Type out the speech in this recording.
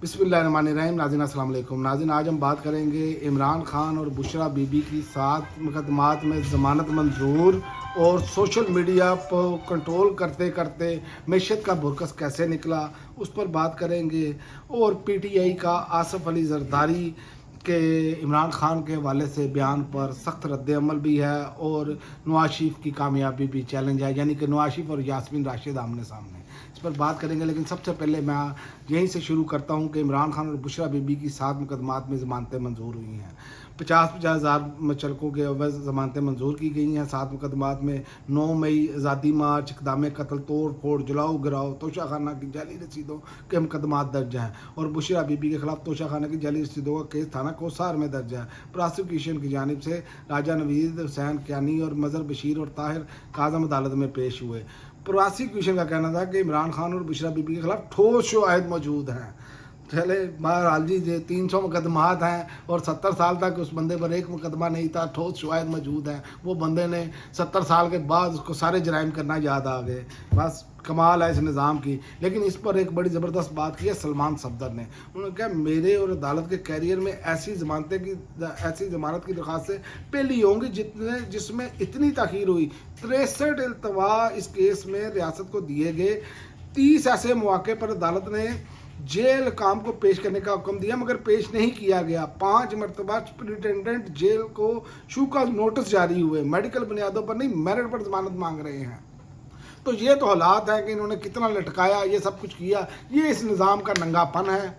बिस्मिल्लाहिर्रहमानिर्रहीम। नाज़रीन अस्सलाम वालेकुम। नाज़रीन, आज हम बात करेंगे इमरान खान और बुशरा बीबी की 7 मुकदमात में ज़मानत मंजूर और सोशल मीडिया को कंट्रोल करते करते मैशत का बुरकस कैसे निकला, उस पर बात करेंगे। और पीटीआई का आसिफ अली जरदारी के इमरान खान के हवाले से बयान पर सख्त रद्द-ए-अमल भी है और नवाज शरीफ की कामयाबी भी चैलेंज है, यानी कि नवाज शरीफ और यास्मीन राशिद आमने सामने। इस पर बात करेंगे, लेकिन सबसे पहले मैं यहीं से शुरू करता हूं कि इमरान खान और बुशरा बीबी की 7 मुकदमात में ज़मानतें मंजूर हुई हैं। 50-50 हज़ार मुचलकों के अवज़ ज़मानतें मंजूर की गई हैं। 7 मुकदमात में 9 मई आज़ादी मार्च, इक़दाम कत्ल, तोड़ फोड़, जलाओ गिराओ, तोशाखाना की जाली रसीदों के मुकदमात दर्ज हैं और बुशरा बीबी के खिलाफ तोशाखाना की जाली रसीदों का केस थाना कोसार में दर्ज है। प्रोसिक्यूशन की जानिब से राजा नवीद हुसैन क्यानी और मज़हर बशीर और ताहिर काज़म अदालत में पेश हुए। प्रोसिक्यूशन का कहना था कि इमरान खान और बुशरा बीबी के खिलाफ ठोस शवाहिद मौजूद हैं। चले बहरहाल जी, 300 मुकदमात हैं और 70 साल तक उस बंदे पर एक मुकदमा नहीं था, ठोस शवाहिद मौजूद हैं। वो बंदे ने 70 साल के बाद उसको सारे जराइम करना याद आ गए। बस कमाल है इस निज़ाम की। लेकिन इस पर एक बड़ी ज़बरदस्त बात की है सलमान सफदर ने। उन्होंने कहा मेरे और अदालत के कैरियर में ऐसी ज़मानत की दरख्वास्त से पहली होंगी जिसमें इतनी ताख़ीर हुई। 63 इल्तवा इस केस में रियासत को दिए गए। 30 ऐसे मौके पर अदालत ने जेल काम को पेश करने का हुक्म दिया, मगर पेश नहीं किया गया। 5 मरतबा सुपरिटेंडेंट जेल को शू का नोटिस जारी हुए। मेडिकल बुनियादों पर नहीं, मेरिट पर जमानत मांग रहे हैं। तो ये तो हालात है कि इन्होंने कितना लटकाया, ये सब कुछ किया। ये इस निज़ाम का नंगापन है।